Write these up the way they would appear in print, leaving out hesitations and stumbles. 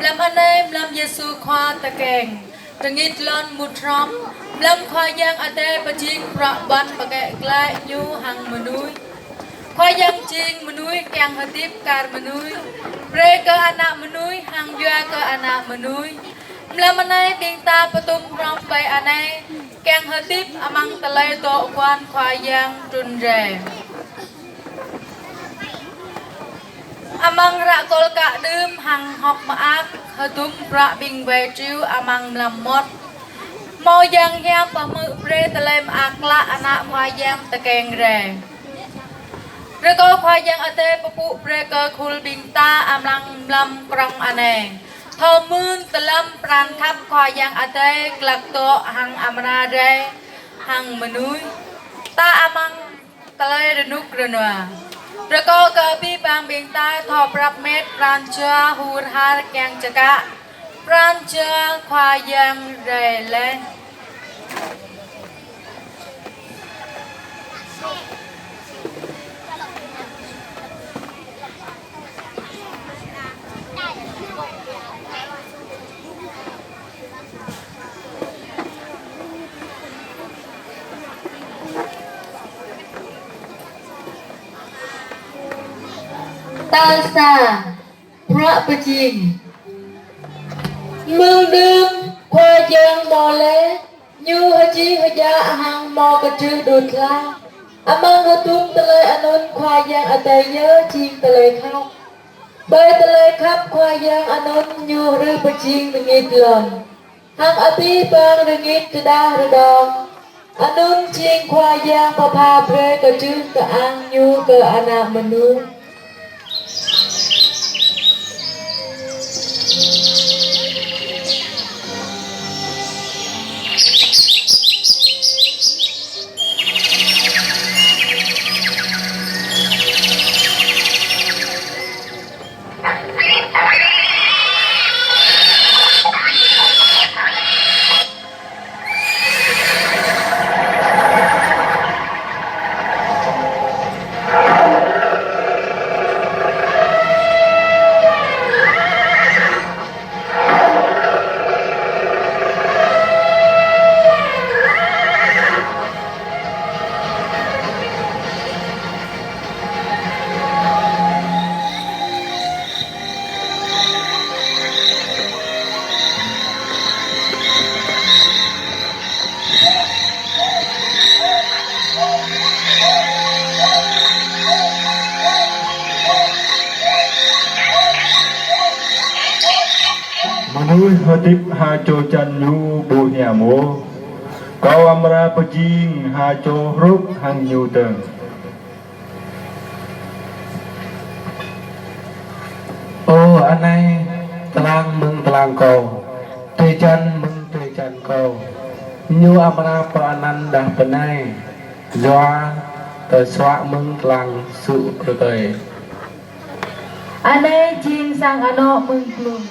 làm anh em làm Giêsu khoa ta kèn từng ít lon một róm làm khoa giang ở đây và chiên rọ bắn và kẹt lại nhu hàng mà nuôi khoa giang chiên mà nuôi càng hợp tiếp cả mà nuôi pre cơ anak mà nuôi hàng doa cơ anak mà nuôi làm anh em biên ta và tung róm bay anh em càng hợp tiếp amang ta lay tổ quan khoa giang trùn rè amang ra kol cả đêm hàng học mà ác hợp tung ra bình về chiếu amang làm mót mò giang giang và mự pre ta lem ác lạ anak khoa giang ta kèn rè rồi có khoa giang ở đây phụ pre cơ khul bình ta amang làm krong ane thô mương ta lâm pran khắp khoa giang ở đây lạc tổ hàng amana rè hàng mà núi ta amang ta lay rồi nút rồi nè rồi có cơ bi bang bình ta thọ prap met pran cha hur har kyang chaka pran cha khoa giang rè lên ta xa pra paching mương đương khoa giang mò lé như hơi chi hơi gia hàng mò cái chữ đột la amang hơi tung tê lê anun khoa giang ở đây nhớ chim tê lê khóc bơi tê lê khắp khoa giang anun như rư paching đừng nghịch lần hàng ở tí bang đừng nghịch tê đa rư đòn anun chiên khoa giang pa pa pre cái chữ cái ăn như cái anak menu Manui hatip ha cho chan nhu bu nhà mô Kau amra pajing ha cho ruk hang nhu teng Ô anh này telang mừng telang kau Tui chan kau Nhu amra pa anan dah penai Doa tờ soa mừng telang su rutoi ane jing sang ano mừng plum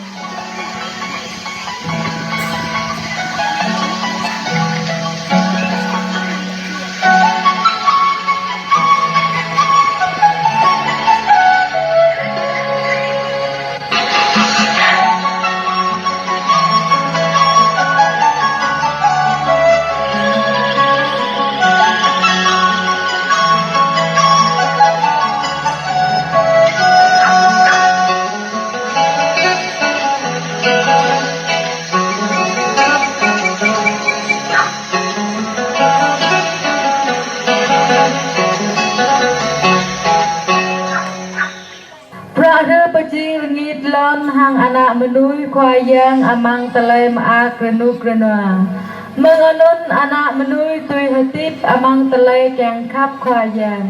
pajing ngit lon hang anak menui khoa giang amang telem a krenuk krenua menganun anak menui tui hatip amang telai keng khap khoa giang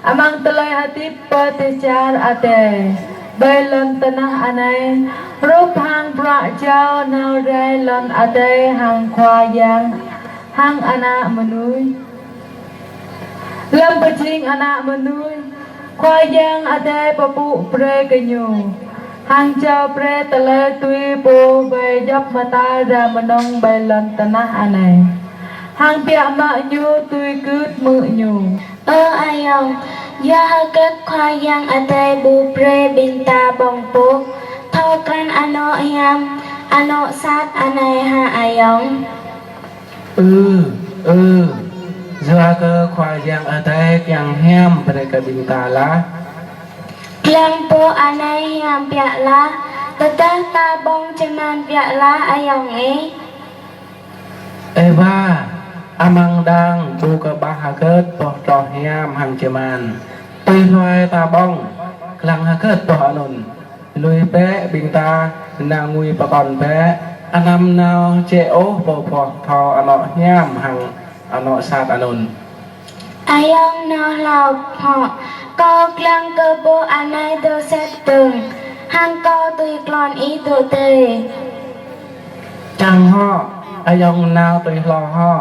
amang telai hatip petecar ate belon tanah anai rup hang pra jao nau rai lon ate hang khoa giang hang anak menui lam pajing anak menui khoa giang ade papu pre kenyu hang chao pre tele tui bo về dốc mata ra menong bay lần tanah anai hang pia ma nyu tui cướp mự nyu ayong ya hakat khoa giang ade bu pre binta bong po thọ kan ano hiam ano sát anai ha ayong Dua ke khoa yang ada yang hiam mereka bintala. klang po anai hiam piak la teteh ta bong ceman piak la ayong Eva amang dang buka bahaget poh toh hiam hang ceman. Tui loai ta bong klang haget poh anun. Lui pe binta nang ngui pakon pe anam nao ceo poh tho ano hiam hang ano sát anun. ayong no lao họ co klang cơ po anai do set từng hang co tùy klon ý tu tê Chang ho ayong nao tui lo ho.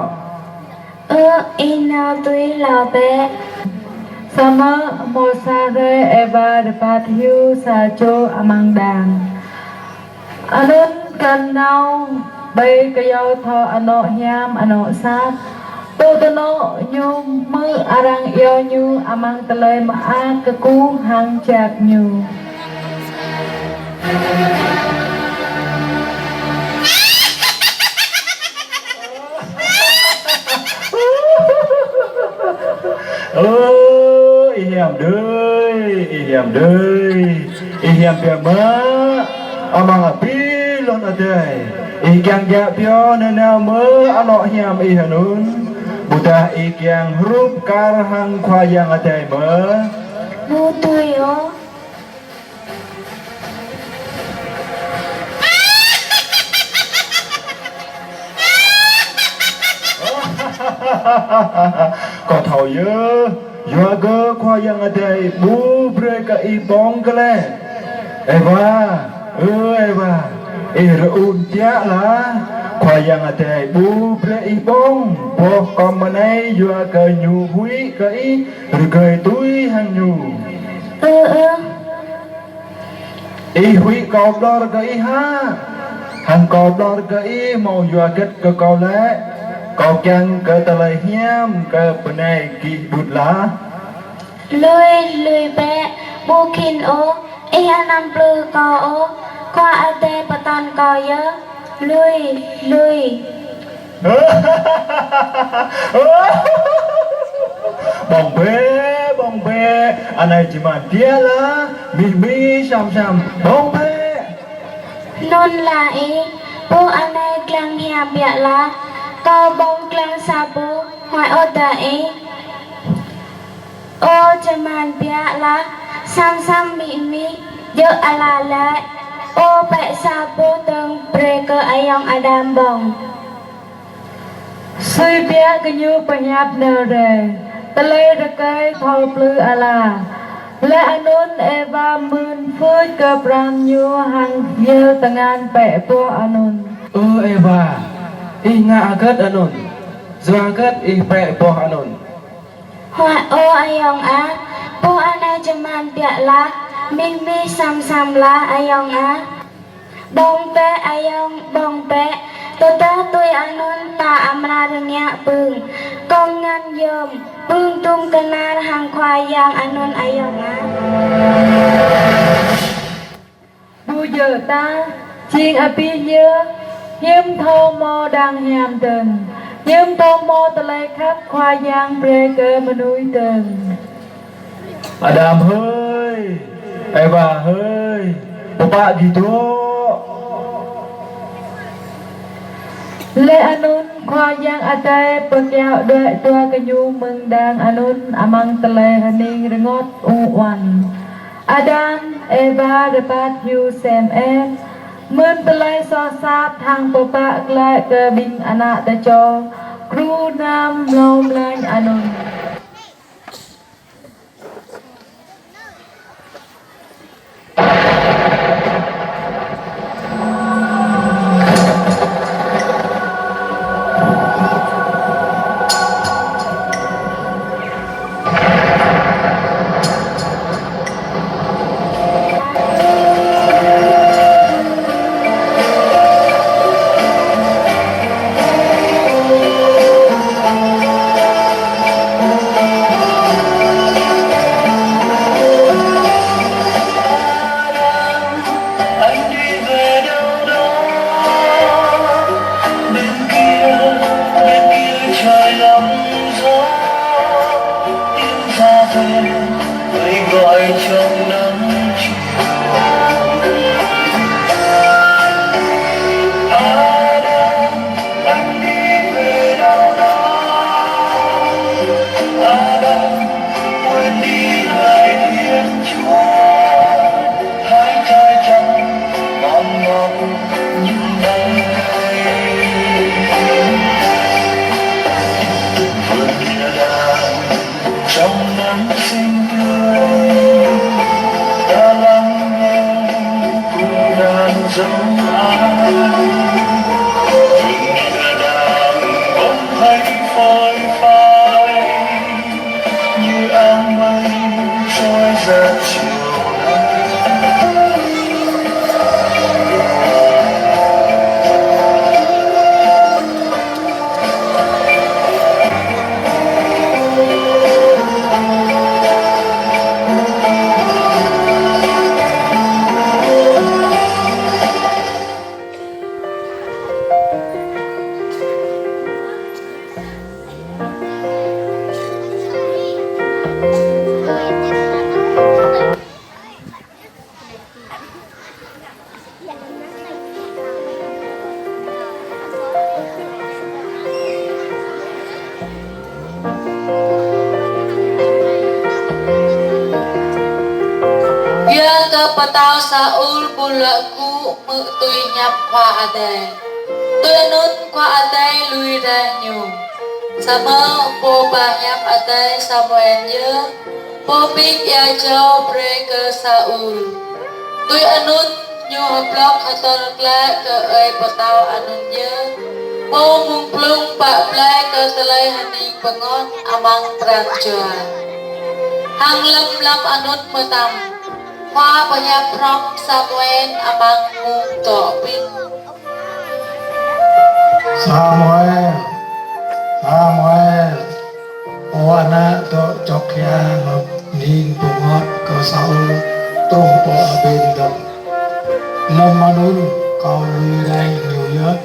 ý nào tùy lao bé Sama mosare eva dapat hiu sajo amang dang. Anun kanau bay kayo tho ano hiam ano sat. Totono nyu mư arang yo nyu amang talay maa kaku hang chak nyu. Ihiam đời ihiam pia ma amang api lon adai ikyang ja pio na mơ ano hiam ihanun buta ikyang hrup kar hang khoayang adai mơ bu tùy ô có thầu dơ doa gơ khoayang adai bu breka i bong kale Eva Eva un tia la khoayang adai bu bre i bong po komane doa ke nyu hui ke i rgai tui hang nyu I hui kau dor ke i ha hang kau dor ke i mau doa ket ke kau le kau kyang ke talai hiam ke penai ki bút lá lùi bé bu kin ô ý anam plư co ô qua ate patan co yớ lùi bong be anai cuma dia lah mi sam bong be non là ý bu anai klang hiam biak la co bong klang sa bu ngoài ô ta ý ô chaman biak la sam mi dơ ala lại ô bẹ sa bu teng breaker ayong adam bong Sui bia kenyu penyap nere. Talay rekai thau plu ala. Le anun eva mun phơi ke pram nyu hang yel tengan pe po anun. Eva inga agat anun. Zua agat pe poh anun. hoa ô ayong á bu anai chaman biak la mi sam la ayong á bong pe ayong bong pe tota tui anun ta amra rengya pung kong ngan yom pung tung kenar hang khoayang anun ayong á Bu giờ ta chiên api nhớ hiếm thô mo đang hiam từng hiếm thô mo talay khắp khoa giang breaker menui từng. Adam hơi Eva hơi Papa gitu Le anun khoa giang ate pekyao doa tua kenyu mengdang anun amang talay haning rengot uwan. Adam Eva dapat yu sem mun talay so sat hang papa klai ke bing anak ta cho kru nam lom lain anun. dẫu ai từng ngày đang bỗng thấy phôi phai như áng mây trôi ra chiều nay. Dia ke petau Saul bulaku tui nyap kwa ade. Tui anun kwa ade lui ra nyu. Sama po ba nyap ade Samuel ye. Po big ya cho pre ke Saul. Tui anun nyu blok atol kla ke ai petau anun ye. Po mung plung pa plai ke telai haning pengon amang pranjua. Hang lam anun metam. Hoa bà nhà prom Samuel amang mung to pin. Samuel ô anak to chok ya ngập nin bungot ke Saul trong po bên dom lâm manun kau lui rai nhiều nhất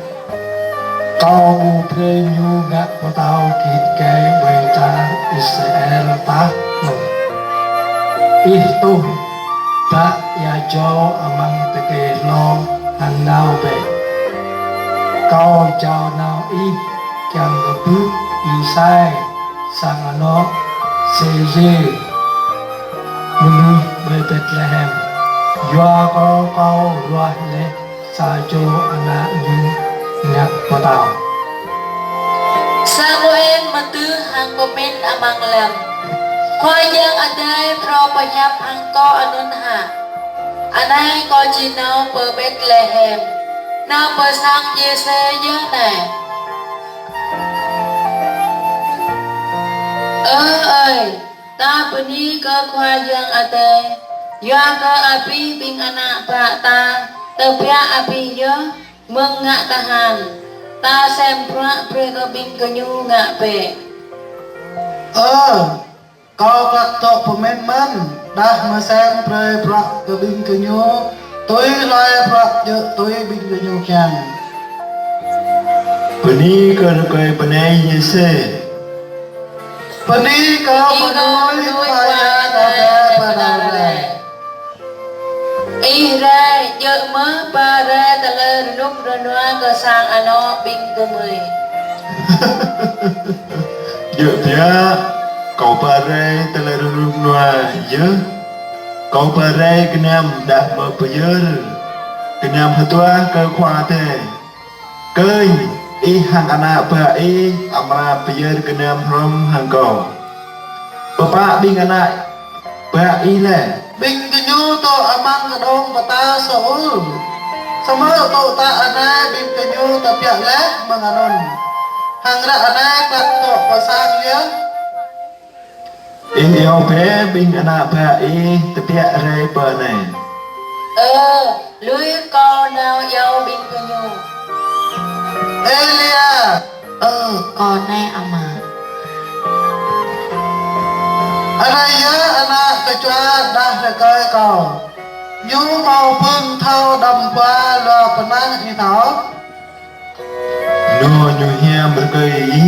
kau u pre nyu ngak patau kit kai bai cha Israel ta no itu tak ya jo amang teke lo hang nao be kau chào nào y chẳng có bước y sai sang nó CG mừng bê Bethlehem doa kau doa le sa cho anak như ngak patau Samuel matu hang komen amang lam. Hoa yang adai pro panyap hang ko anun ha. Anai ko jinau per Bethlehem. Na per sang Jese ye ne. Ơi, ta beni ke khoa yang adai. Ya ke api bing anak pak ta. Tepia api ye mengak tahan. Ta xem pre ke bing ke nyu ngak pe. kau kat to pemain man dah masam pre prak ke bin ke nyu tôi lai prak je tôi bin ke nyu kyan Beni ke benai Yese. Pani kau menui kaya tada pada re. Ra giờ mơ ba ra ta lơ nút ra noa ke sang ano bing ke mười. Dựa phía cậu bà rê ta là rung noa dơ. Cậu bà rê cái nam đạt mơ bà dơ. Cái nam hả toa cơ khoa thế. Cây y hàng anak bà y amra bà dơ cái nam rom hàng cầu. Bapak bing anak bà y lè. Bin ke nyu to amang kadong pata Saul. Sama to ta ana bin ke nyu ta pia le manganon. Hang ra ana kat to pasang ya. Y yêu bé bing anak bà y tập bia rê bà này. Lui con nào yêu bing ke nyu. Elia. Con này ama. Anak ya anak kecua dah dekai kau. Nyu mau pun thau đầm qua lo penang ni thau. Nó nhu hiam berkei ý.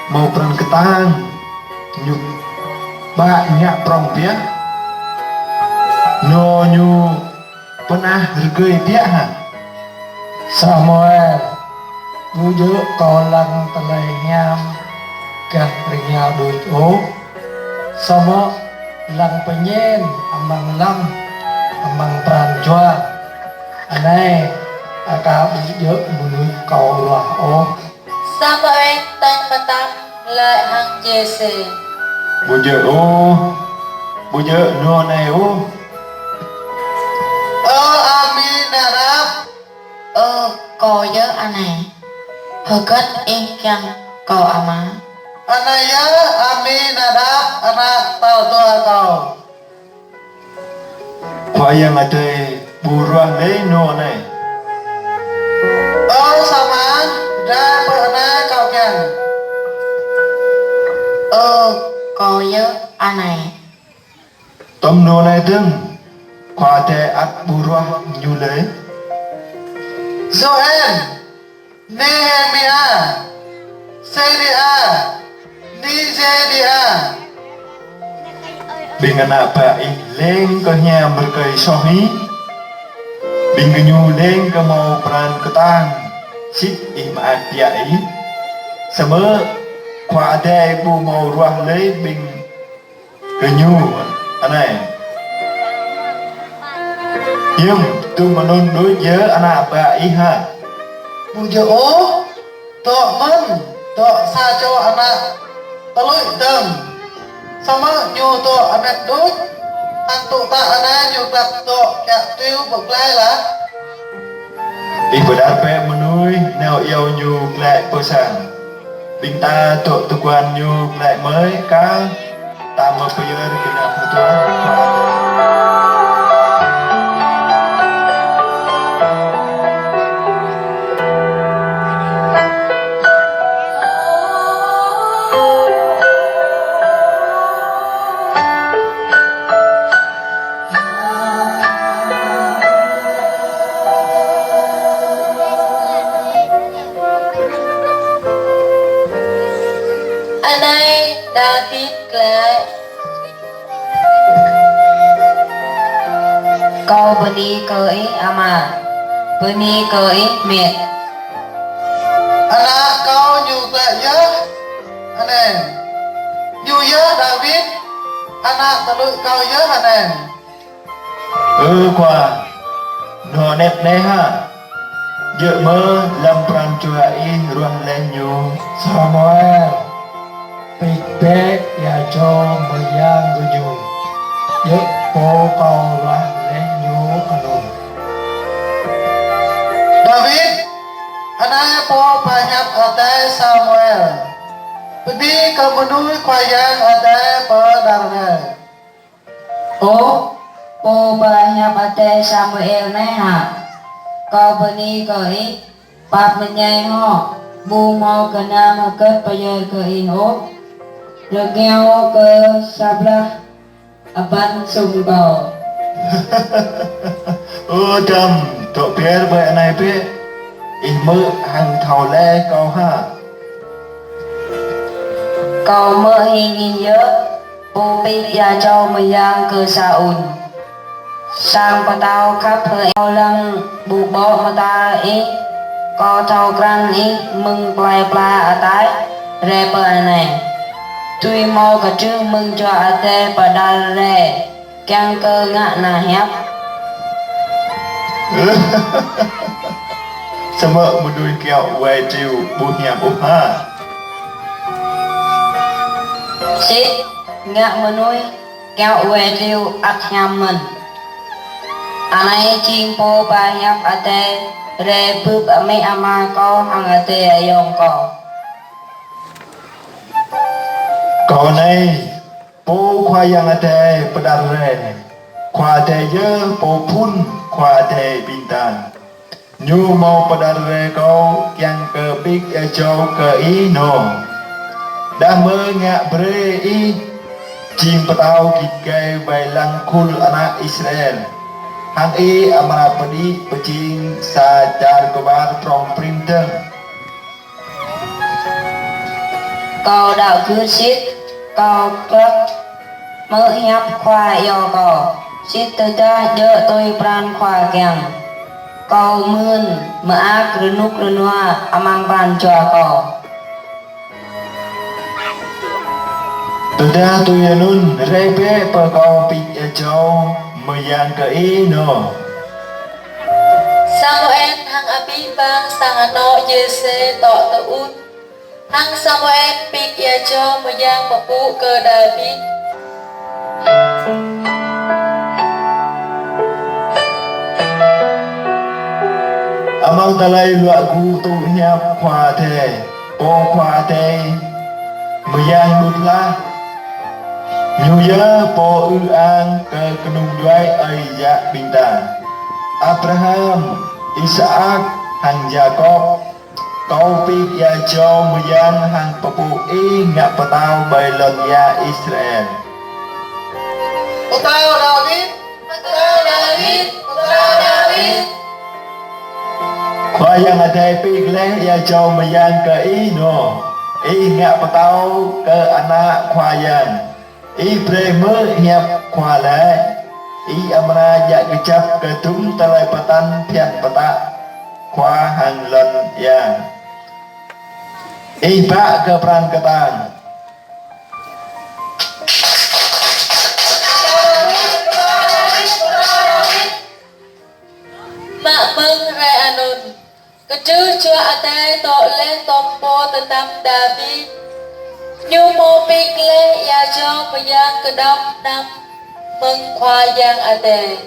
Mau perang ketang. Nhu banyak prong pia. No nyu pernah berkei pia ha. Samuel bujuk kau lang telai nyam kan ringau duit o. Sama lang penyen amang lam amang pranjua. Anai aka bujuk bunuh kau lah o. Samuel tang matam lại hang Jesse. Bùa no này ô. Aminadab ko nhớ anh này hơi kết yên chăng ko ama anaya Aminadab anak tao tua kau khoa yang ada buruan le no này sama ra pernah kau kan ko nhớ anh này tom no này từng khoa te at buruan nhu le Zoen Nehemia Seria Nigeria Bing anak ba leng ke nya berkai sohi Bing nyu leng ke mau peran ketang sit imat piai sama khoa te bu mau ruah le bing ke nyu anai Yum tu menun đối với anak ba iha Bujo Tok men Tok sajo anak Teluk dem Sama nyu tok anak dut Ang tok tak anak nyu tak tok Kak tiu berkelai lah Ibadat pe menui neo yêu nyu lại pesan Binta tok tuan nyu lại mới ka tama payar kena putuan Anai David lại Kau beni koi ama Beni koi miệt Anak kau nyu tak ya Anen Nyu ya David Anak teluk kau ya anen qua no net ne ha Dựa mơ lâm pran chua in ruang lên nyu Samuel Pite ya cho mayang guyu Yuk po kau lah lenyu anun David Anak po banyak ada Samuel Bedi kau menui kwayang ada pedarnya Po banyak ada Samuel này hả Kau beni koi Pap menyai ho Bu mau kena makat payar ke ino Legiao ke sablah Aban sung kau Đầm Tụi bé bởi này bé In mơ hàng thảo le câu ha Kau mơ hình in nhớ Bu bích ya cho mayang ke saun Sang patao khắp hơi eo lăng Bu bo mata ý Có thao gran ý Mừng plai pla ở tái Rê bờ này Tuy mau cả trước mừng cho ở tê bà đà rê Càng cơ ngạ nà hẹp Sama menui kẹo về triều buôn nhà bố ha Xít ngạ mà nuôi Kéo về riêu ắt nhằm mình Anai ching po ba hẹp ở tê Rê bướp ở mấy ama có hằng ở tê ở yong có Cậu này bố khoa yang ate pedar re Khoa ate ye bố pun khoa ate bintan Nhu mau pedar re kau yang ke big châu ke i no Dah mơ ngạ bre i Chim petau kikai bay lang kul anak Israel Hang i amara pedi pecing sa jar kobar trong printer Cầu đạo cứ xít Cầu cấp Mơ hẹp khoa yêu cầu Xít tư ta đỡ tôi pran khoa kèng Cầu mươn Mơ ác renuk renua Amang pran cho cầu Tuda tu yanun rebe pa kau pig châu Mayan ke i no Samuel hang abi bang sang ano Yese to ut hang Samuel pik ya cho mayang mapu ke David among talay lụa gu tu nhap khoa thề po khoa thề muyang bút la nhu yơ po ư an cơ nung đoái ai dạ bình ta Abraham Isaac hàng Jacob câu pi ya cho muyang hàng papu i ngạ patao bay lần ya Israel Patao David, Patao David, Patao David. khoa yang ada pi leh ya cho muyang ke i no i ngạ patao ke anak khoa yang i premer hiap khoa le i amra ya kecap ke tum talai patan pian pata khoa hàng lần ya i ba ke peran ketang Mak meng rai anun Kecil cua atai tok le tompo tetap David Nyu mo pik le ya jo peyang kedam nam meng khoa yang atai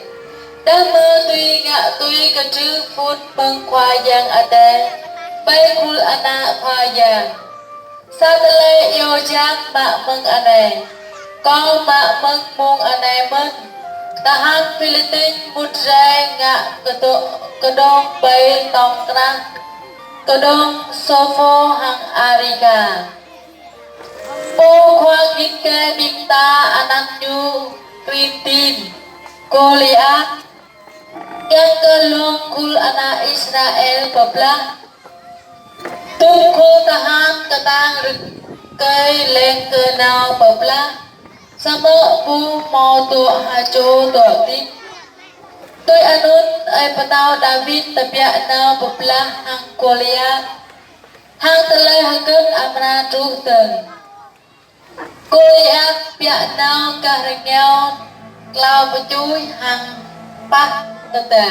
Dah mơ tui ngak tui kecil pun meng khoa yang atai Bay kul anak khoa yang Satele yo jang mak meng anai Kau mak meng mung anai meng Tahan Philippines một rai ngạ kedong bay tong krang kedong sofo hang Arika po khoang ke binta anak nyu Quintin Goliath yang kelong kul anak Israel bablah tung ko tahan ketang cây lên cơ nào bablah sama bu mau tu hajo tu tim tôi anun ai patao David tapia na buplah hang Goliath hang telai hagen amra tu ten Goliath pia na karengyao clau bachui hang pak tete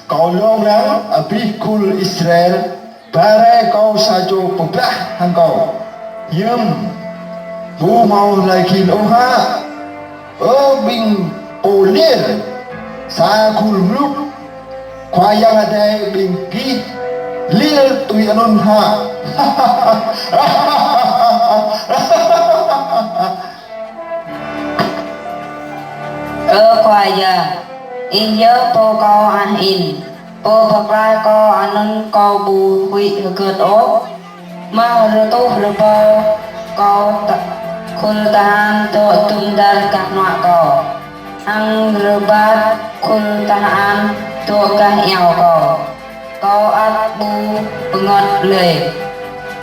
Kau long lang api kul Israel bare kau sajo peblah hang kau yem bu mau laikin oha bing polir sa kul mluk khoayang ada bing ki lil tuyanun ha cơ khoa giờ in nhớ po co an in po pakrai co anun co bu hui hực ốp mau rơ tu rơ po co khul tahan to tum dar kah noa co ang rơ ba khul tahan to kah eo co at bu pengot le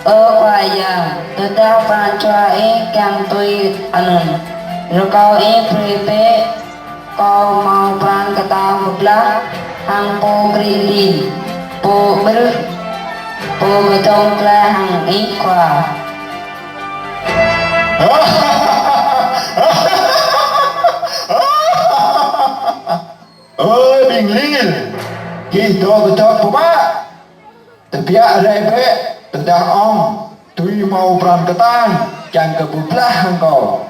khoa giờ tôi tao pran cho cam tôi anun rơ co prepe kau mau perang kata mublah hang po grilin po ber po betong kla hang ikwa ơi bình lil kita betul apa tapi ada be tentang om tui mau peran ketan jangan kebublah engkau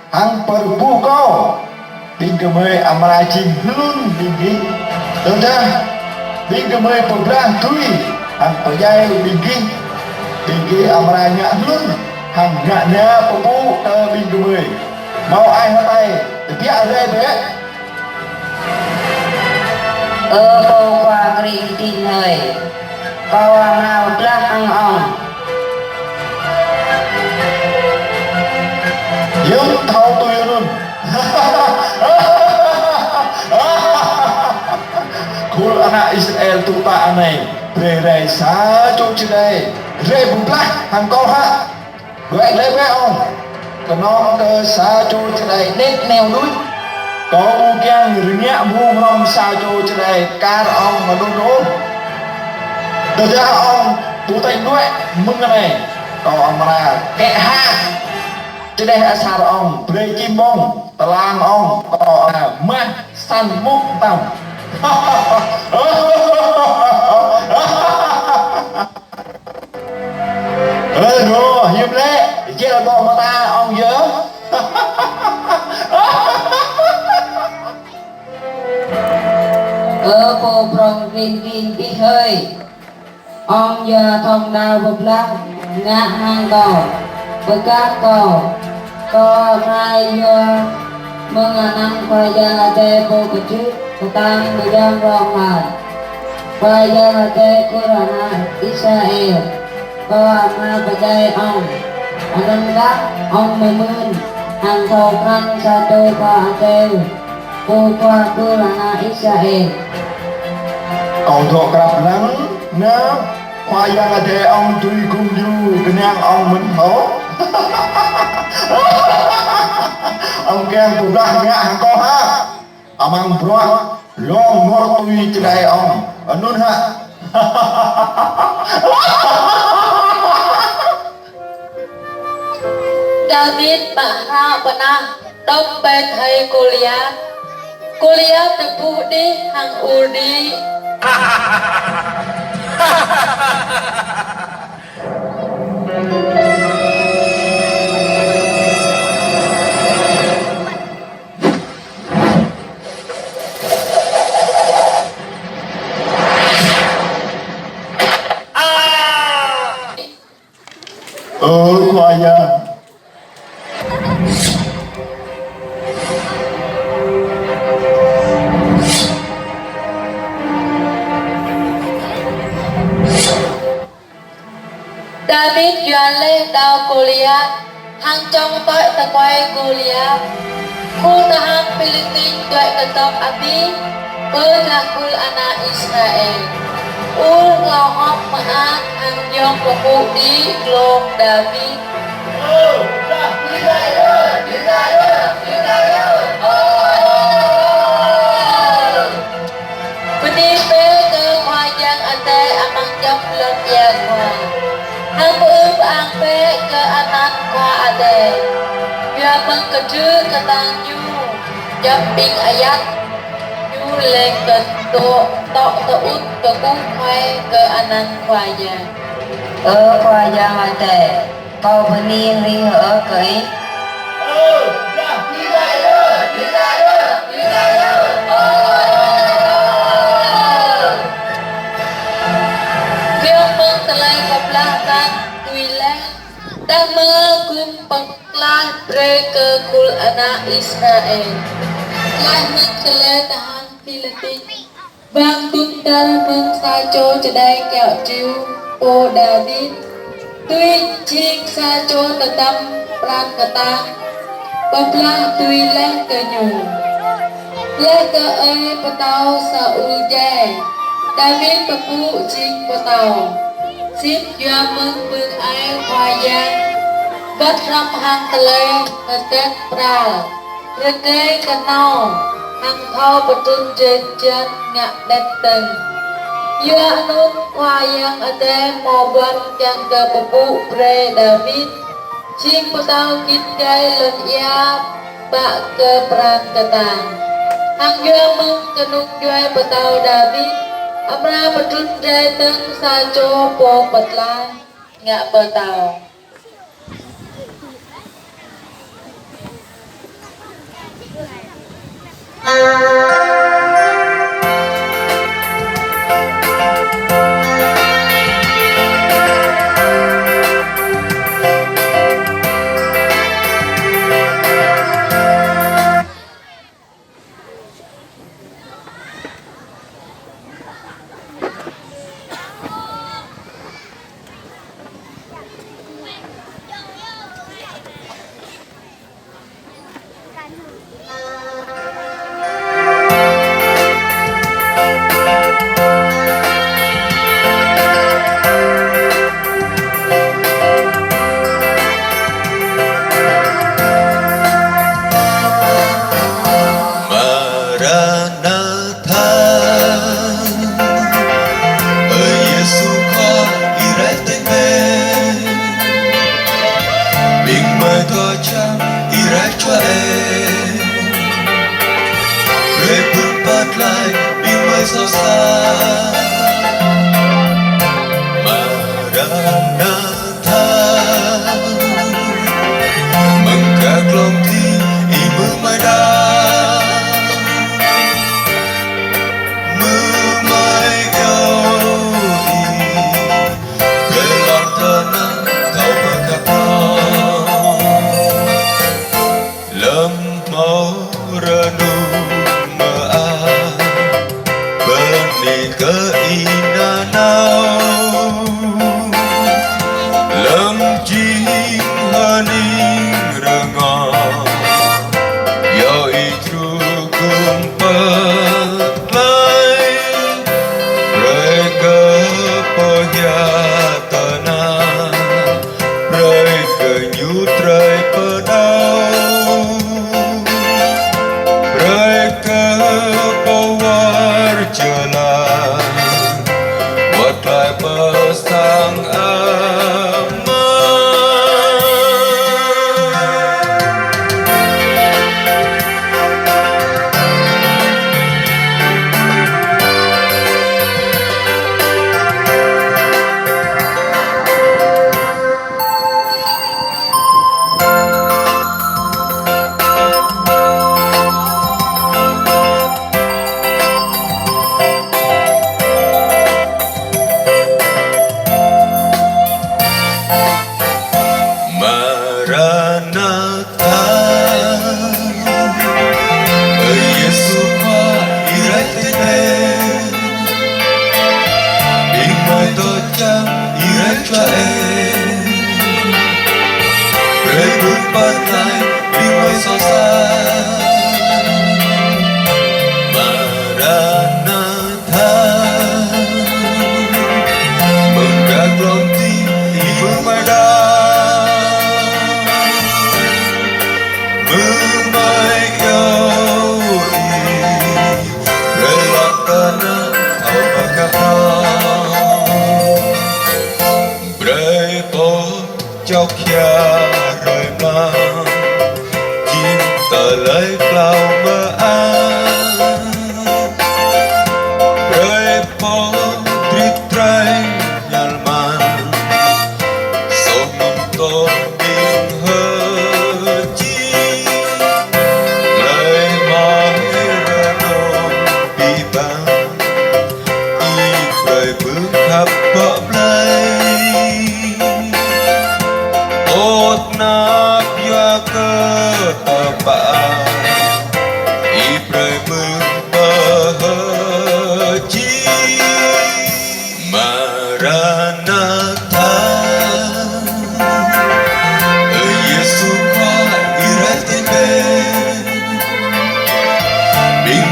hang perbu kau Bingkamai amarajin hulun binggi Tentang Bingkamai peblah tui Hang pejai binggi amaranya hulun Hang ngaknya pebu ke bingkamai Mau ai hatai Tapi ada be po qua grilin hơi kau mau belah hang ong Yang tahu tu yun Kul anak Israel tu tak aneh Berai sajo cidai Rai bublah hang kau ha Vậy lấy bé ông Kenong ke sajo cidai Nết nèo núi Kau bukiang rinyak bu rong sajo cidai Kar ông mà đôn đôn Từ ra ông tu tay đuôi Mừng này Kau ông ra kẹ ha Cidai asar ông Berai kim bông Telang ông Kau mah san muk tam Rồi hiếm lệ Chứ là bộ mà ta ông nhớ Bố prong rin tí hơi ông giờ thông đào bập lắc ngã hàng cỏ với các cỏ có hai giờ mừng năng khoai gia tê bố cơ chứ cơ tăng bố giang rong lại khoai gia tê cô ra na Israel có ma bạch dây ông anh các ông mười mươn hàng thầu khăn sa tô qua tê cô qua cô ra na Israel Ông thuộc gặp lắm nè khoa yang ada ông tui kum ju kenyang ông mình hổ ông kem cũng đang ngã hàng co ha ông ăn bro long mor tui chai ông anh ha David bahra bana dom bet hai Goliath tepu di hang udi khoa yang David doan le đao Goliath hang trong tội ta quay Goliath khu tahan Philippines doan ketop api bergakul anak Israel ngahop maat hang yong kepu di glong David Penipe ke wajang ate amang jam lek ya hang ướp ang pe ke anak kwa ade ya meng keju ketang yu jam bing ayat yu leng ke to ut ke kung khoai ke anak kwa ya khoa yang ate kau benih ri hở kỹ Biar mengelai kebelakang wilayah dan mengagum penglah mereka kul anak Israel. Lahir keletahan Filipin. Bang tundal mengsaco cedai kẹo chiu o David. Tuy ching saco tetap pran ketang. Bablah tuy leh kenyu. Leh ke petau Saul jai. David pepu ching petau. Sip dua mừng ai khoai giang. Bắt râm hang tele ngetet pral. Rege kenau. Hang thau betun trên chân ngạc đẹp tình. Dua nun khoai giang ade mò ban chang ke pepu pre David. Ching petau kit gai len ia bak ke pran ketang. Hang dua mừng kenuk dua petau David. Amra betun jai teng saco po petlan ngak petau. Mưa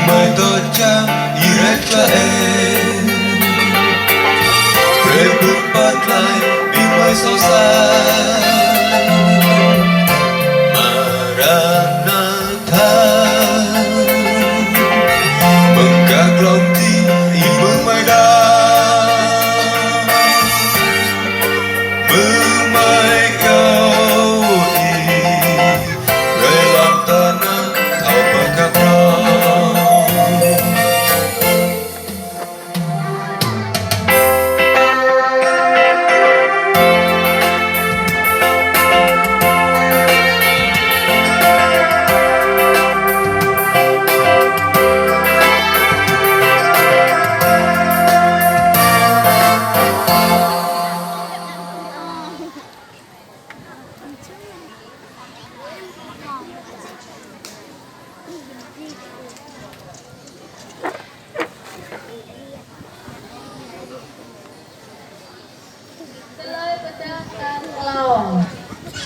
mai tôi chẳng iret lae Rebut patlay di mai so sa Maranatha Mengkaglonti imeng mai da Mừng mai kau i Người làm tanah thao berkabrah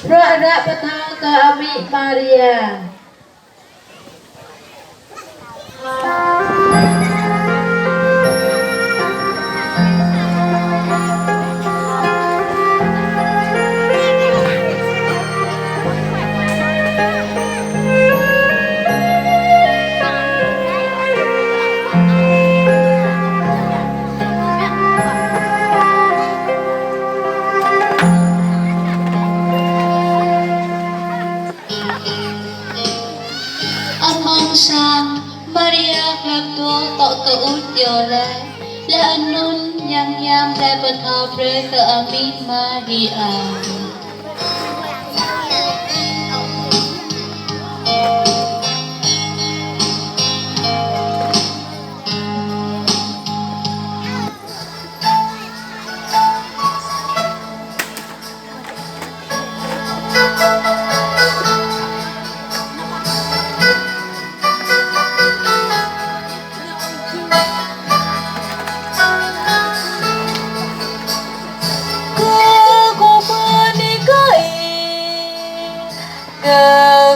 Ra ra petang ke Ami Maria. Among sang Maria Klapto tok ke ujole le anun yang yam le betabre ke Ami Maria.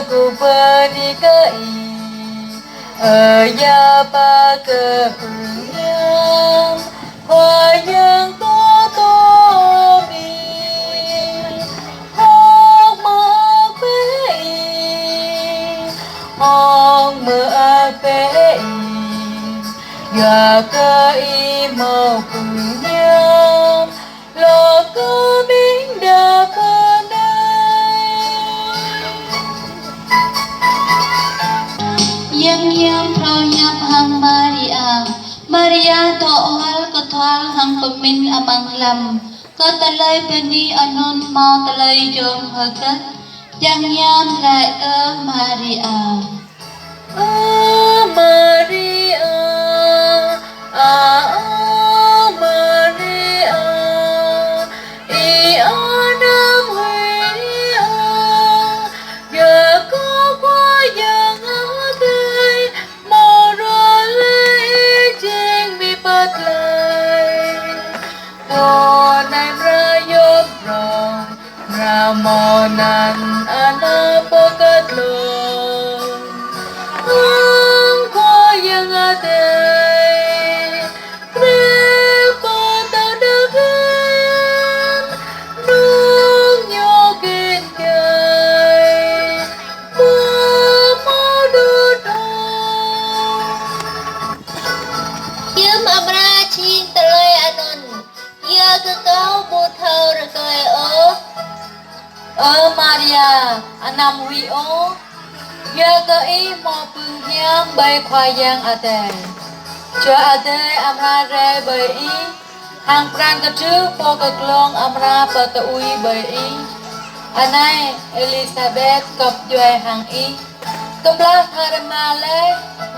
Ku pernikahi Ayapa kepunyam Wayang totomi Hong mapei Hong mapei Ya kei mau punyam Lo keming dapat Yang yam prau nyap hang Maria. Maria to hal kethal hang pemin amang lam. Ka talai beni anun mau talai jom hakat. Yang yam lai Maria. Maria, Maria, Anam Huya, Ya kau yang ada, morale jeng bipatlay, Donai rayop rong, Ramonan anak pokatlong. Ang yang ada repotang dagan nung nyokin kay mamudutong Kiếm amra chin talay anon Ya kekau buthau rekai Maria anam wi Ya kei mo penghiang bay khoyang ate Cho ate amra re bay Hang pran katu po kaklong amra pataui bay Anay Elizabeth kop joy hang Kemblah karma le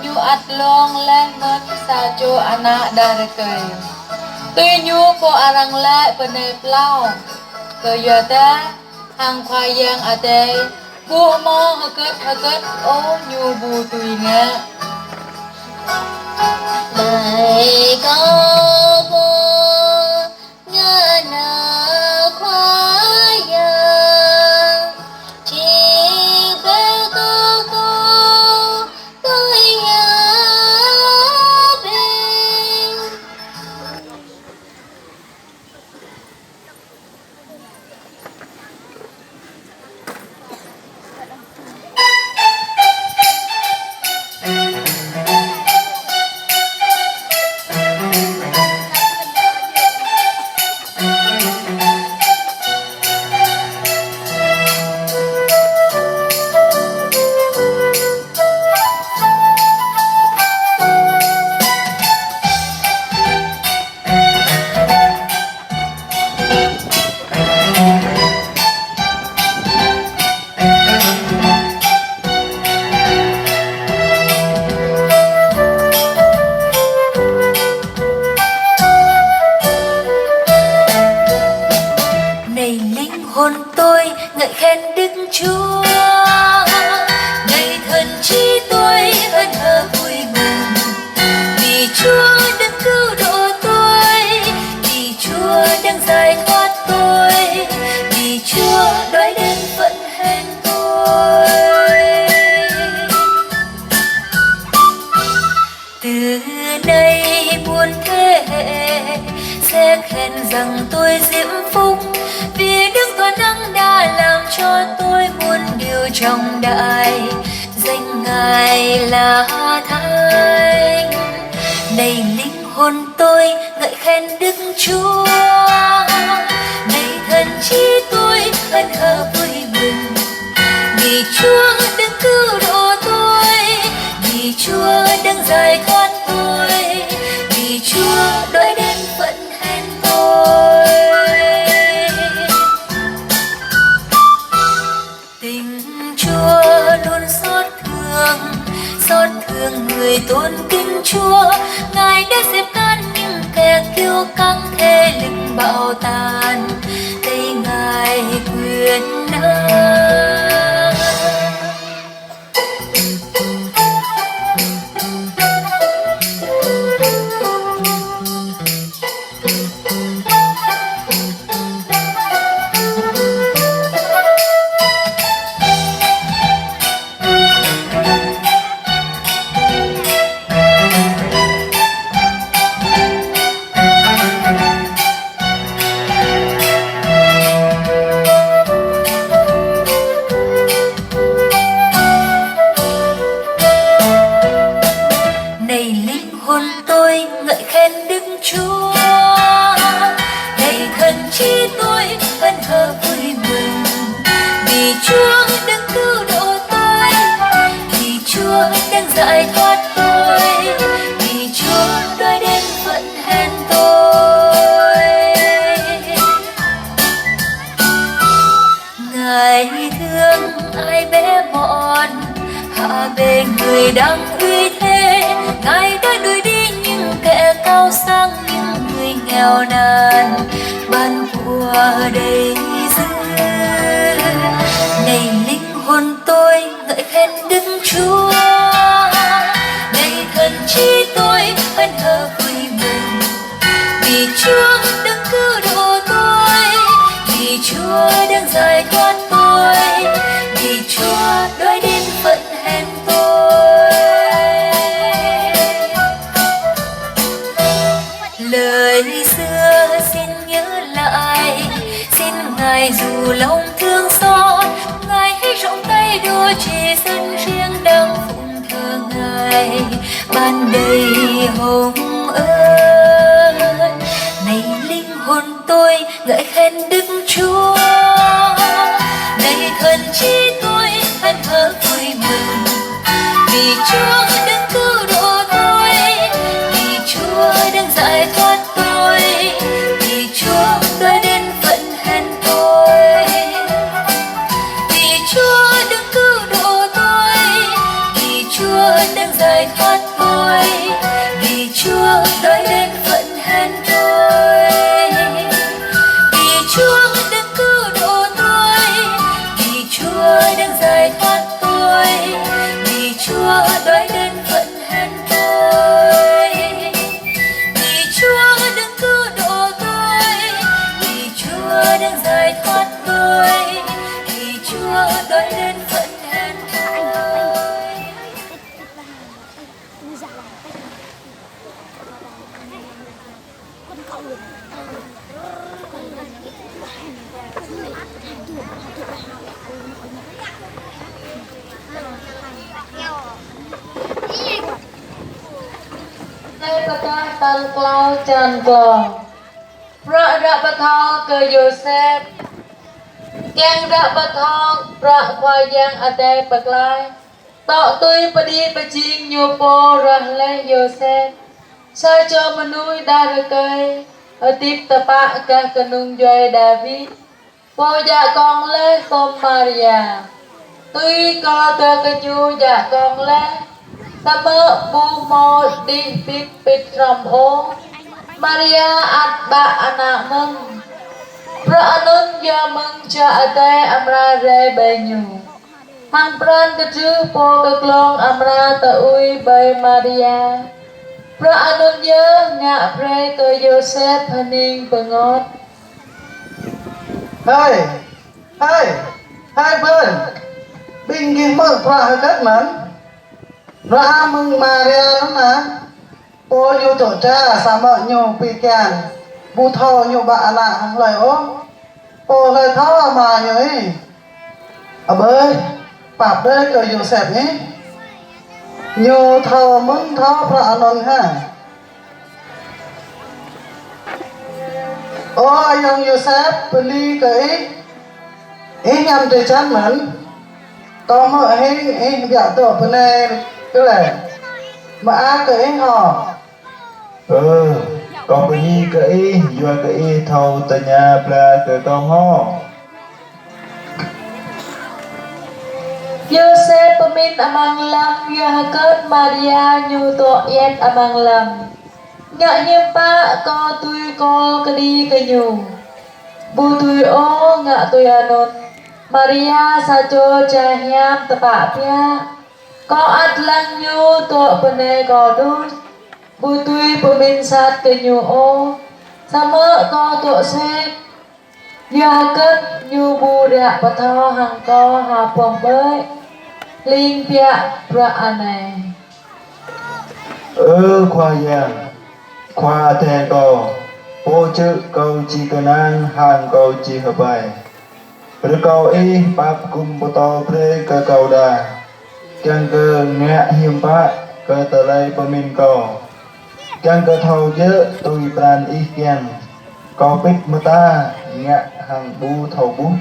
Nyu atlong le met sajo anak darekai Tuy nyu po arang le pene plau Kayata hang khoyang ate Bu mo hakat nyu bu tui nga Mai kau bo ngana khoya Chi bel tu tu tôi ya từ nay muôn thế hệ sẽ khen rằng tôi diễm phúc, vì đức toàn năng đã làm cho tôi muôn điều trọng đại, danh ngài là thánh. Này linh hồn tôi ngợi khen đức Chúa, này thần trí tôi hân hở vui mừng, vì Chúa đang cứu độ tôi, vì Chúa đang giải thoát tôi, vì Chúa đợi đến vận hẹn tôi. Tình Chúa luôn xót thương người tôn kính Chúa. Ngài đã dẹp tan những kẻ kiêu căng thế lực bạo tàn, tay Ngài quyền năng. Giải thoát tôi, vì Chúa đôi đến vận hẹn tôi. Ngài thương ai bé mọn, hạ bệ người đang uy thế. Ngài đã đuổi đi những kẻ cao sang, những người nghèo nàn, ban của đầy dư. Này linh hồn tôi ngợi khen đức Chúa, này thần trí tôi hân hở vui mừng, vì Chúa đang cứu độ tôi, vì Chúa đang giải thoát tôi, vì Chúa đợi đến vận hẹn tôi. Lời xưa xin nhớ lại, xin Ngài dù lòng thương xót, Ngài hãy rộng tay đua chỉ dân riêng đang phụng thờ Ngài, ban đầy hồng ơn. Này linh hồn tôi ngợi khen đức Chúa, này thần trí tôi hân hở vui mừng, vì Chúa đang cứu độ tôi, vì Chúa đang giải thoát tôi, vì Chúa đợi đến vận hẹn tôi, vì Chúa đang cứu độ tôi, vì Chúa đang giải thoát tôi, vì Chúa đợi đến vận hẹn tôi, vì Chúa đang cứu độ tôi, vì Chúa đang giải thoát tôi, vì Chúa đợi đến vận hẹn tôi, vì Chúa đang cứu độ tôi, vì Chúa đang giải thoát tôi, vì Chúa đợi đến vận hẹn tôi. Đây là các tân cloud trần cloud. Ra ra bát thong cơ Joseph. Keng ra bát thong ra khoai giang ate bạc lai. Tọ tui pa đi pa ching nhu po ra le Joseph. Sa cho ma nuôi đa ra cây. Ở tiếp ta pa ca ca nung joy David. Po dạ con le som Maria. Tui có tơ ca chu dạ con le. Ta mơ bu mo đi pip pit ram ô. Maria at ba anak mừng. Pra anun ya mừng cha ate amra re benyu. Hang pran ke chư po ke klong amra ta ui bay Maria. Pra anun ya ngạ pre ke Joseph haning pengot. Hai bên bingin mơ pra hết nắn ra mừng Maria nó nè po nyu to cha sama nyu pi kian bu tho nyu ba la hang lai o po lai tho mà nyu ấy à bơi bạp đây cờ nyu sẹp nhé nyu tho mưng tho pra anon ha ô ayong Yosef beli cái ý nhằm để chán mẫn có một ý dạ tổ bên này tức là mà cái họ còn bây giờ cái vừa cái thầu tại nhà là cái con ho Yosef pemin amang lam Yahakat Maria nyuto yet amang lam ngạ như pa co tui co cái đi cái nhu bu tui o ngạ tui anon Maria sa cho cha hiam tapa pia có at lang nhu to pene có đôi bu tui pemin sát cái nhu o sama co to se Yahakat nhu bu ra patho hang co ha pom bơi linh pia pra anai khoa giang khoa thề cầu bố chữ câu chi cơ năng hàng câu chi hợp bài rồi câu y bắp cùng bố to pre cơ cầu đà chẳng cơ ngạ hiểm bát cơ tờ lây bơ min cầu chẳng cơ thầu dỡ tùy pran y kian câu bích mơ ta ngạ hàng bu thầu bút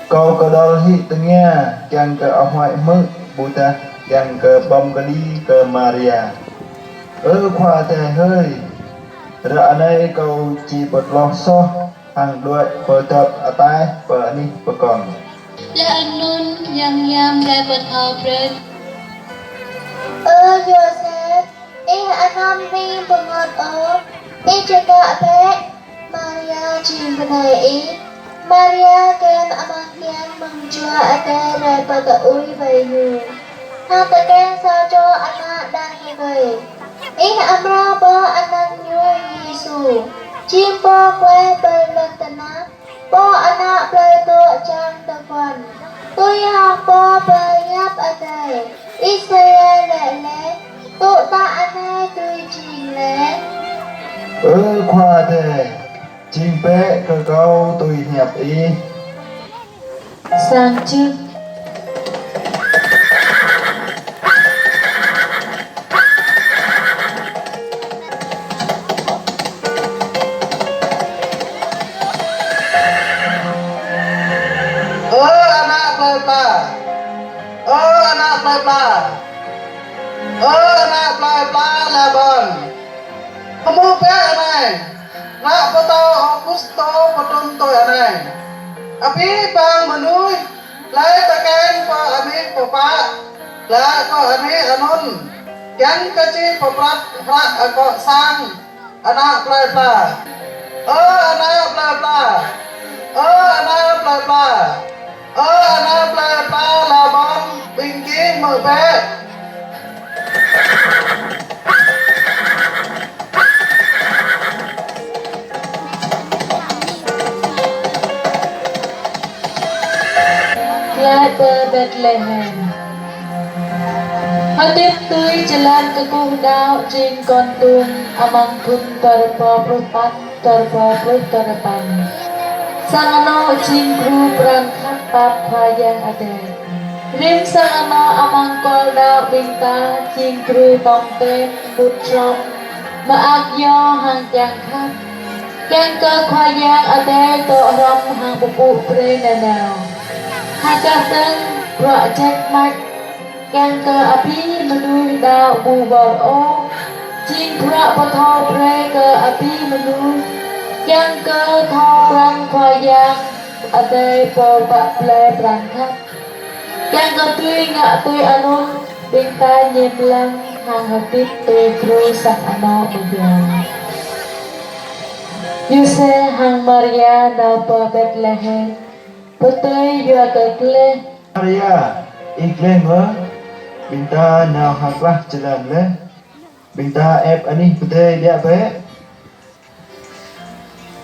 câu cơ đo hi tự nghe chẳng cơ ở hoại mơ bù ta chẳng cơ bom cơ đi cơ Maria khoa thề hơi rạ này câu chỉ bật lo so hàng đuổi bờ tập ở tay bờ ni bờ còn La anun yang yam la pathaw pret Yosef anon mi bungot o jaga pe Maria chim benai Maria ken amang kian mengjua ate rai pada ui bayu hata ken sa cho anak dan hibai amra ba anak nyui Yesu chim po que bơi lên tana po anak bơi to chang tavan tôi học po bơi nhấp ate Israel lệ tụ ta ane tôi chinh lệ khoa thề chim bé cơ câu tùy hiệp ý sang trước anak pelpa anak pelpa anak pelpa labon kamu pe này nak betul Augusto betul tu này api bang menui lai tekan pa ami papa la ko ami anon yang kecil poprat hak ko sang anak pelpa anak pelpa anak pelpa anak pelpa labon bingki mở pe Lai per Bethlehem Hatip tui jalan ke kuhdau jing kontum amang kun terpa perupat terpa perut terpan Sangano jing kru perangkat pap yang ada Rim sangano amang kol dau binta jing kru tongte putrom maak yo hang jang khap Yang ke yang ada to rom hang pupu pre nanau Hajatan project mạch yang ke api menui dao bu bor o jing pra patho pre ke api menui yang ke tho rang khoyang ade po ba ple prangkhat yang ke tui ngạ tui anun binta nyem lang hang hatip tui kru sak ano ugyang Yuse hang Maria da po Bethlehem Betul juga kekle Maria iklen hả binta nào học lah jalan le binta ep ani betul dia be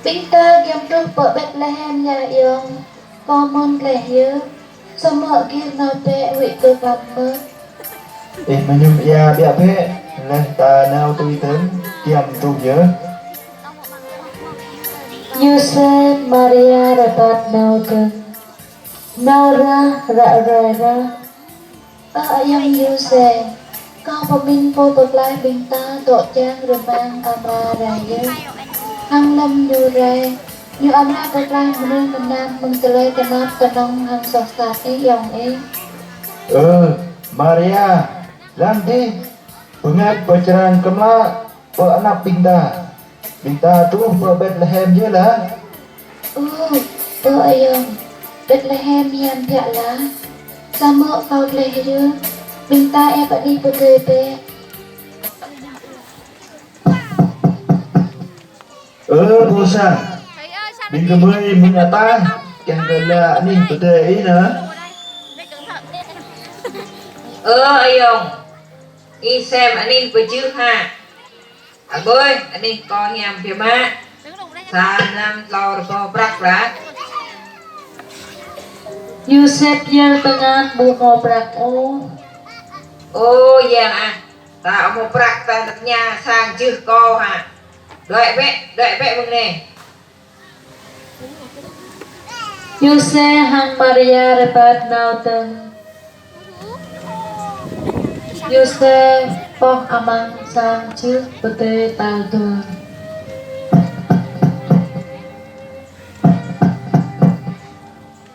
Binta game tu po Bethlehem ya yong common le hiu sama kia na pe wi tu kamu menyum ya dia be Leh ta nào tôi đến kiam tu nhớ. Yusuf Maria dapat naukan Naura ra Ayang Yuse, kau pemimpin berkelai bintang tok jang remang amra raya. Hang lam yure, như amra berkelai menung kenam mengtelai kenap kenong hang sosat yong Maria, làm đi. Pengat pacaran kemla pe anak Binta. Binta tu pe Bethlehem je lah. Ayang, Bethlehem yang tiak lah. Sama kau leher, bintang di berbeda. Bosan. Bin kemai mengata yang gala ni betul ini na. Ayong y xem anh đi với chữ ha bơi anh đi con nhầm phía má sa nam lo rồi brak brak Yusuf yang tengah bungo brak giang à ta một brak ta đặt nhà sang chữ co ha đợi vẽ mừng nè Yusuf hang Maria dapat naukan Yusuf poh amang sang trước bete tao thường.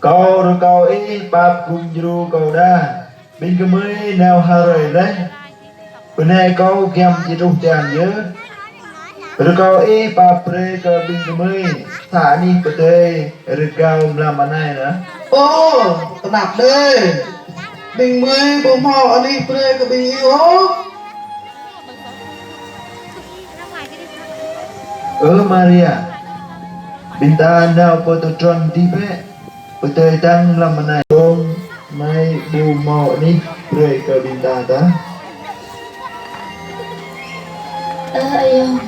Kau rồi kau bab kunjuru kau dah. Bin kemai nào harai leh. Penai kau kiam jiruh tian ye. Rồi kau bab pre ke bin kemai. Thả ni bete rekau melam anai na. Tenap deh. Bing mới bố mò anh đi pre cái bình yêu. Maria. Binta nào pototron tipe. Betul tang lam anai. Dong mai bu mo ni pre ke binta ta. Ayang,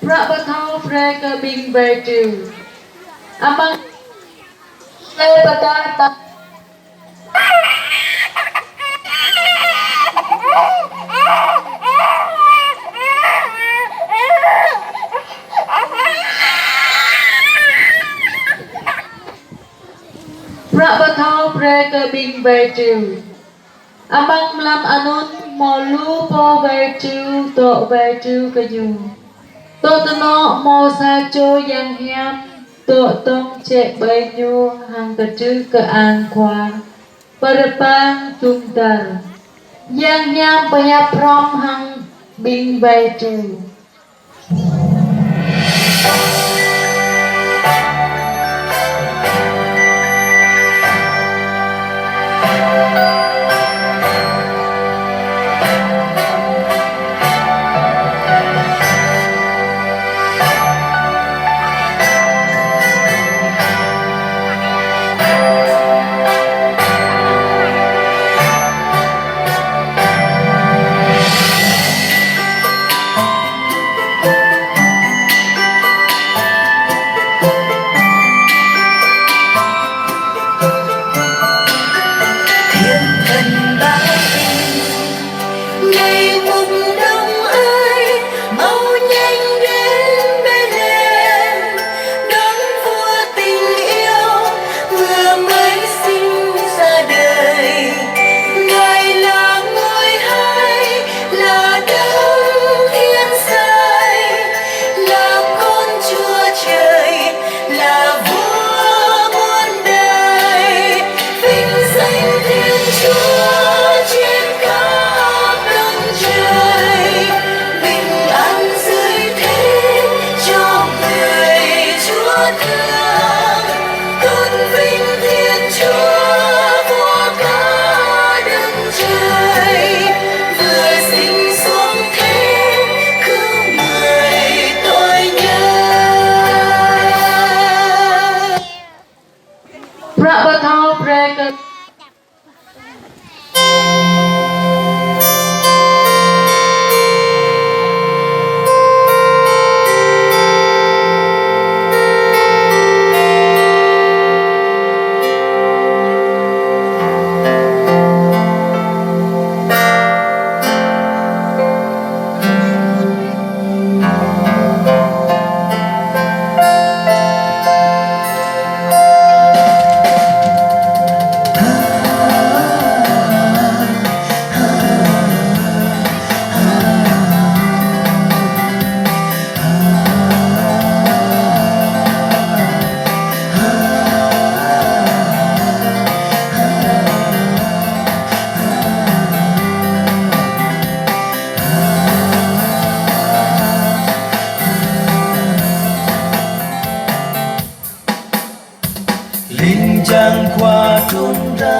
Prabhatau preka bing virtue. Amang lepata Prabhatau preka bing virtue. Amang lam anun molu po virtue to virtue kayu. Tô tano mô sa chô yang hiam tô tông chệ bê nhu hàng cà trư cà an khoa parapang chung tar yang hiam paya prom hàng bing bay trừ.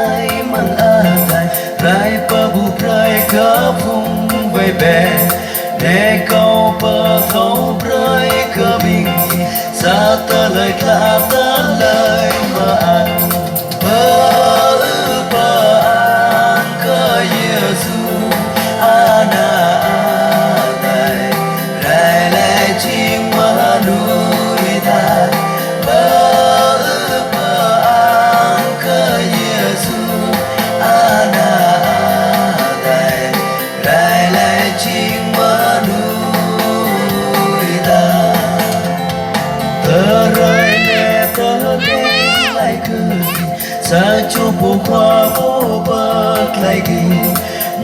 lai mang atai rai pa bu prai ka phung vai bè để câu pa câu prai ka bing sa ta lời kla ta lời ma an pa an ka Yesu ana atai rai lai ching ma nuôi ta sa cho bộ khoa bố bớt lại kỳ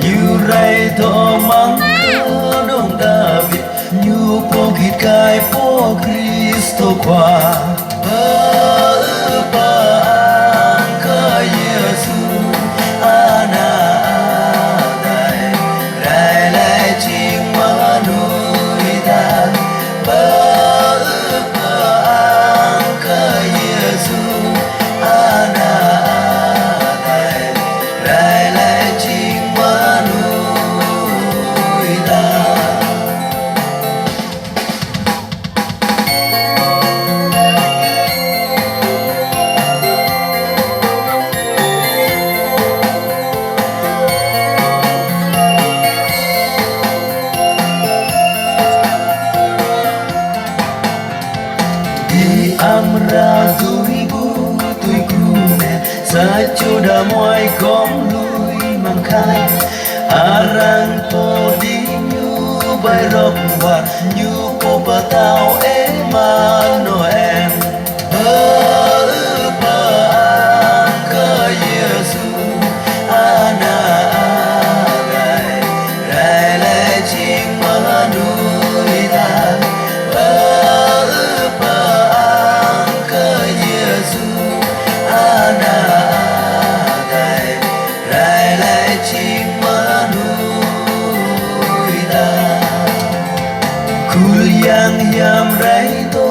như ray thọ mắng cơ đông David như po kít cai po Cristo khoa ba ka Yesu ana dai rai lai ching ma nuôi ta ba ka Yesu ana amra tui bu tui krune sa chuda moi kom lui mang khai arang po di nyu bai rok wa nyu po ba tao e ma noel pa ka Yesu ana rai rai lai ching ma nuôi ta yang hiam rai to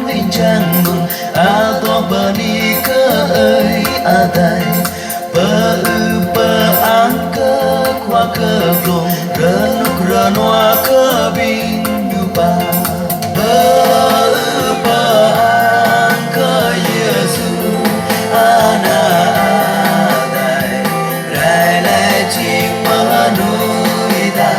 min chang mừng a to bani cơ ơi a tai pa an cơ khoa cơ rong rơ noa cơ bin du pa an cơ Yesu ana dai rai lai ching ma nuôi ta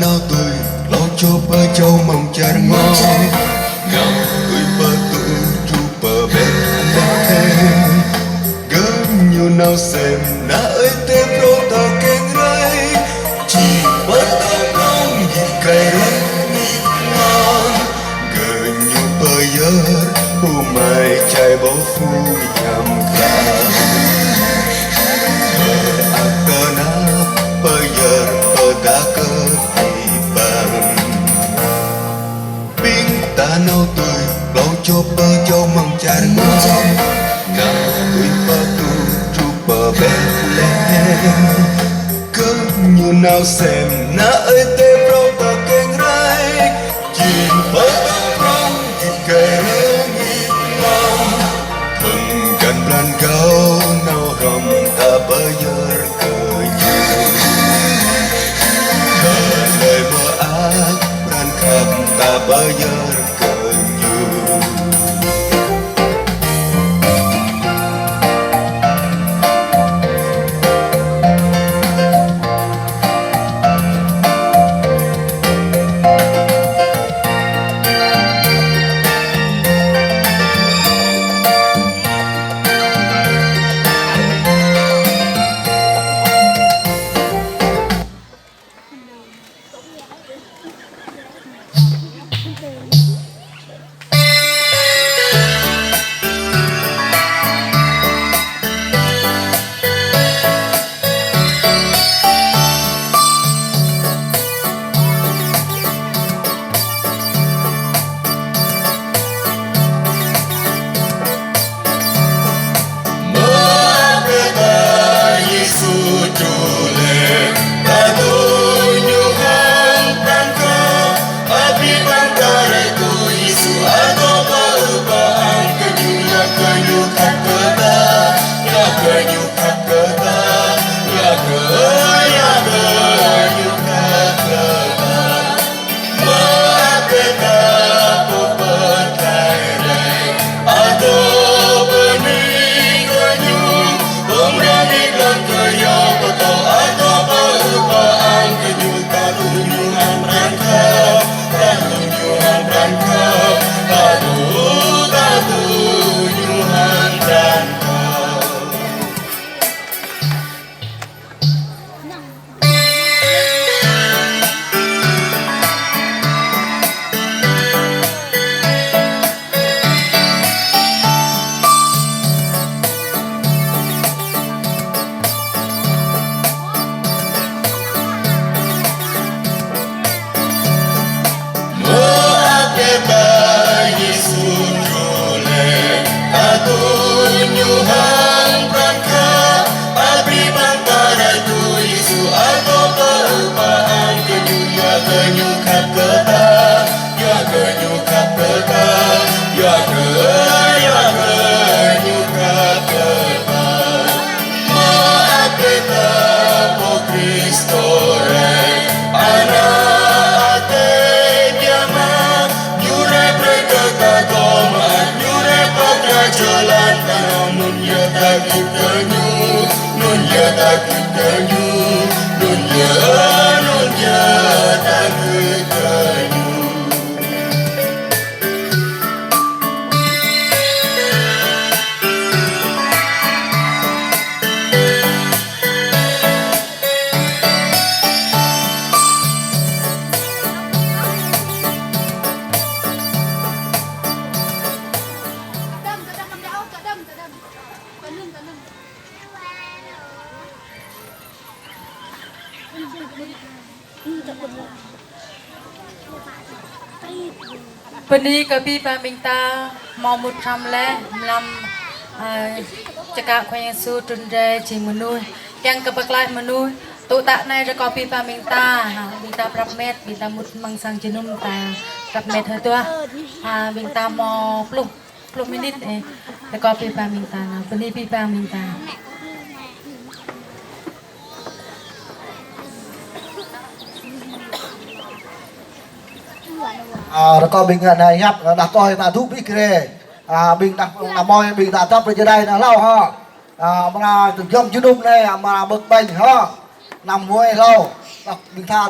nào tôi lo cho bơ châu mong chán ngon ngào tôi bơ tu chu bơ bên thêm gớm nhiều nào xem na ơi tem pro tao keng rai chỉ bơ tao không nhìn cây rắn nhịp ngon gỡ nhiều bơ giờ bù mai chạy bao phu nhằm cả bơ na bơ giờ bơ ta cơ nâu tươi lo cho bơ châu mong chán ngon ngào tôi bơ tu chu bơ bên lên cứ như nào xem na ơi tê pro ta keng rai chỉ bơ trong thịt kề nhịp ngon mừng cần plan cao nào rầm ta bơ giờ cờ nhiều lời mơ ác plan khắp ta bơ giờ วันนี้กับพี่ปามิงตามองมุดทำและนำจักรควายสูตรนเรจิมนุษย์ยังกับกลายมนุษย์ตัวตะในจะกอพี่ปามิงตาบิงตาปรับเม็ดบิงตามุดมังสังจินุ่มตาปรับเม็ดตัวบิงตามอปลุกมินิตจะกอพี่ปามิงตาวันนี้พี่ปามิงตาแล้วก็บิงกันยับดักก้อยตาทุกพิกเรบิงดักนามอยบิงตาทับไปจะได้นะเล่าฮะมาถึงย่อมจุดุมเลยมาเบิกเบงฮะนำมวยเล่าบิงท่า